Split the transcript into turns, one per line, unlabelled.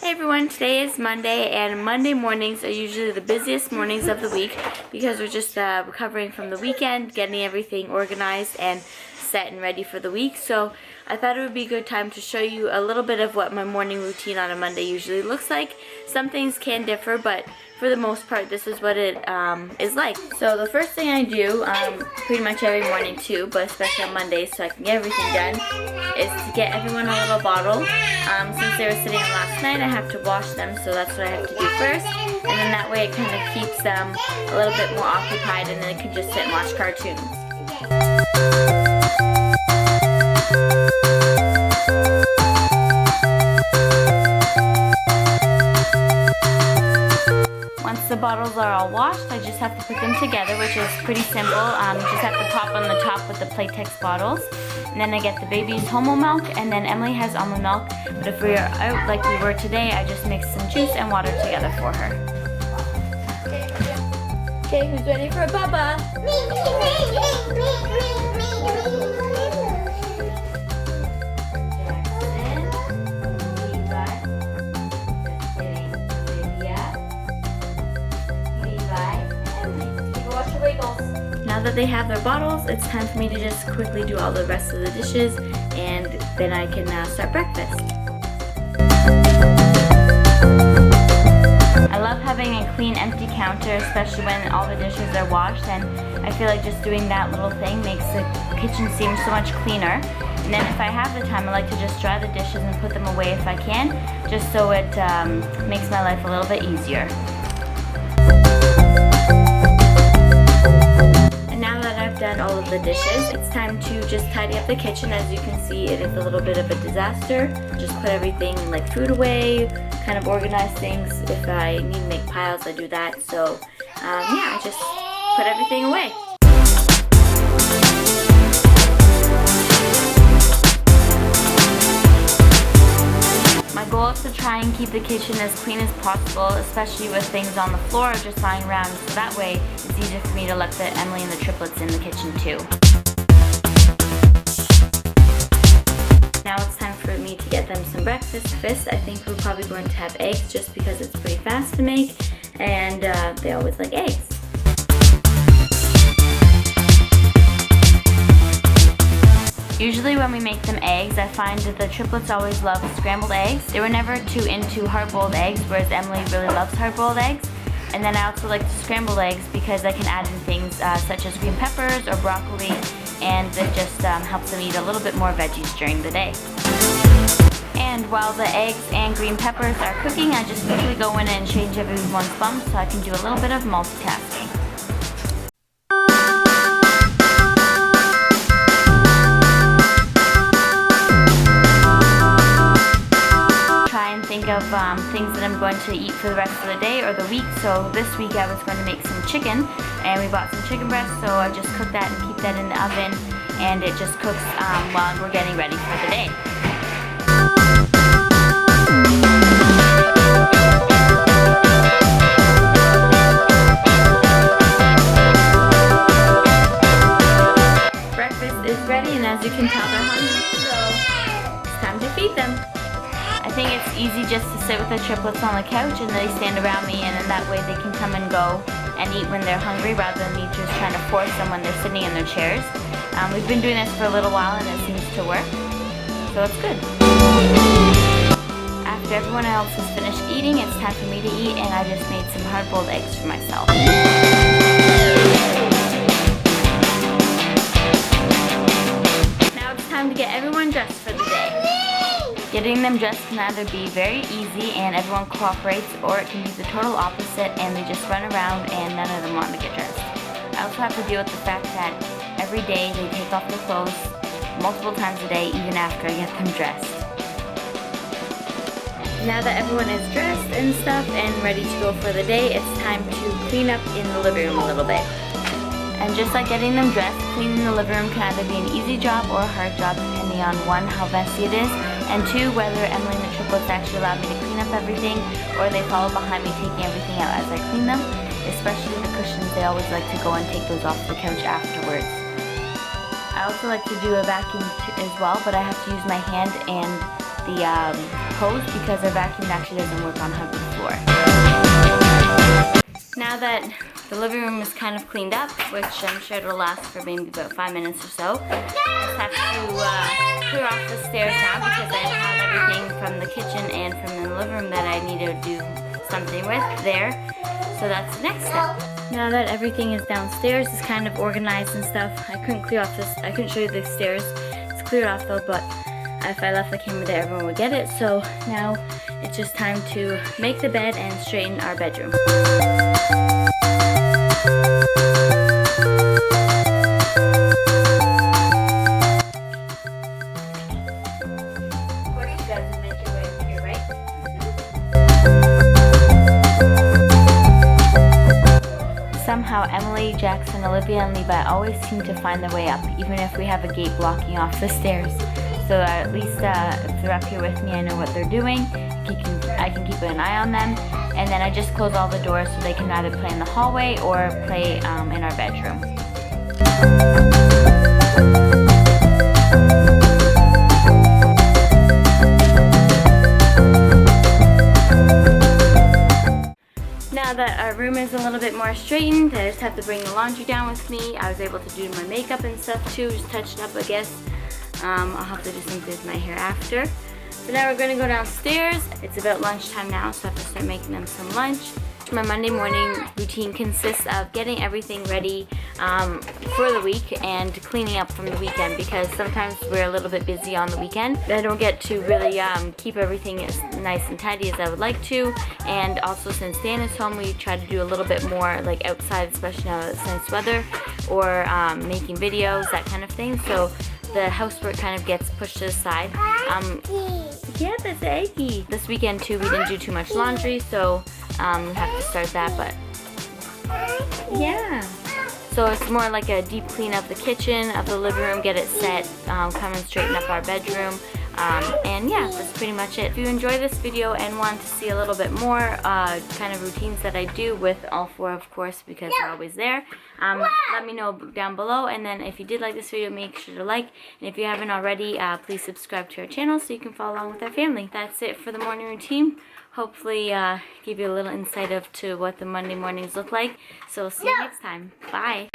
Hey everyone, today is Monday, and Monday mornings are usually the busiest mornings of the week because we're just recovering from the weekend, getting everything organized and set and ready for the week. So I thought it would be a good time to show you a little bit of what my morning routine on a Monday usually looks like. Some things can differ, but for the most part, this is what it is like. So the first thing I do, pretty much every morning too, but especially on Mondays so I can get everything done, is to get everyone a little bottle. Since they were sitting on last night, I have to wash them, so that's what I have to do first. And then that way it kind of keeps them a little bit more occupied, and then they can just sit and watch cartoons. Once the bottles are all washed, I just have to put them together, which is pretty simple. Just have to pop on the top with the Playtex bottles. And then I get the baby's Homo milk, and then Emily has almond milk. But if we are out like we were today, I just mix some juice and water together for her. Okay, who's ready for a bubba? Now that they have their bottles, it's time for me to just quickly do all the rest of the dishes, and then I can start breakfast. I love having a clean, empty counter, especially when all the dishes are washed, and I feel like just doing that little thing makes the kitchen seem so much cleaner. And then if I have the time, I like to just dry the dishes and put them away if I can, just so it makes my life a little bit easier. Done all of the dishes, it's time to just tidy up the kitchen. As you can see, it is a little bit of a disaster. Just put everything like food away, kind of organize things. If I need to make piles, I do that. So yeah, I just put everything away. My goal is to try and keep the kitchen as clean as possible, especially with things on the floor just lying around, so that way it's easier for me to let Emily and the triplets in the kitchen too. Now it's time for me to get them some breakfast. I think we're probably going to have eggs just because it's pretty fast to make, and they always like eggs. Usually when we make them eggs, I find that the triplets always love scrambled eggs. They were never too into hard-boiled eggs, whereas Emily really loves hard-boiled eggs. And then I also like the scrambled eggs because I can add in things such as green peppers or broccoli, and it just helps them eat a little bit more veggies during the day. And while the eggs and green peppers are cooking, I just quickly go in and change everyone's bums so I can do a little bit of multitasking. Think of things that I'm going to eat for the rest of the day or the week. So this week I was going to make some chicken, and we bought some chicken breast, so I just cook that and keep that in the oven, and it just cooks while we're getting ready for the day. Breakfast is ready, and as you can tell, they're hungry, so it's time to feed them. I think it's easy just to sit with the triplets on the couch and they stand around me, and then that way they can come and go and eat when they're hungry rather than me just trying to force them when they're sitting in their chairs. We've been doing this for a little while and it seems to work, so it's good. After everyone else has finished eating, it's time for me to eat, and I just made some hard-boiled eggs for myself. Now it's time to get everyone dressed for the day. Getting them dressed can either be very easy and everyone cooperates, or it can be the total opposite and they just run around and none of them want to get dressed. I also have to deal with the fact that every day they take off their clothes multiple times a day, even after I get them dressed. Now that everyone is dressed and stuff and ready to go for the day, it's time to clean up in the living room a little bit. And just like getting them dressed, cleaning the living room can either be an easy job or a hard job, depending on one, how messy it is, and two, whether Emily and the triplets actually allow me to clean up everything, or they follow behind me taking everything out as I clean them. Especially the cushions, they always like to go and take those off the couch afterwards. I also like to do a vacuum as well, but I have to use my hand and the hose because our vacuum actually doesn't work on hardwood floor. Now that the living room is kind of cleaned up, which I'm sure it'll last for maybe about 5 minutes or so, I just have to clear off the stairs now because I have everything from the kitchen and from the living room that I need to do something with there. So that's the next step. Now that everything is downstairs, it's kind of organized and stuff. I couldn't clear off this, I couldn't show you the stairs. It's cleared off though, but if I left the camera there, everyone would get it. So now it's just time to make the bed and straighten our bedroom. Somehow Emily, Jackson, Olivia, and Levi always seem to find their way up, even if we have a gate blocking off the stairs. So at least if they're up here with me, I know what they're doing. I can keep an eye on them. And then I just close all the doors so they can either play in the hallway or play in our bedroom. Now that our room is a little bit more straightened, I just have to bring the laundry down with me. I was able to do my makeup and stuff too, just touch it up I guess. I'll have to do something with my hair after. So now we're going to go downstairs. It's about lunchtime now, so I have to start making them some lunch. My Monday morning routine consists of getting everything ready for the week and cleaning up from the weekend because sometimes we're a little bit busy on the weekend. I don't get to really keep everything as nice and tidy as I would like to, and also since Dan is home we try to do a little bit more like outside, especially now that it's nice weather, or making videos, that kind of thing. So the housework kind of gets pushed to the side. Yeah, that's Aggie. This weekend too we didn't do too much laundry, so we have to start that, but yeah. So it's more like a deep clean of the kitchen, of the living room, get it set, come and straighten up our bedroom. And yeah, that's pretty much it. If you enjoyed this video and want to see a little bit more kind of routines that I do with all four, of course, because they're always there, let me know down below. And then if you did like this video, make sure to like. And if you haven't already, please subscribe to our channel so you can follow along with our family. That's it for the morning routine. Hopefully give you a little insight to what the Monday mornings look like. So see you next time. Bye.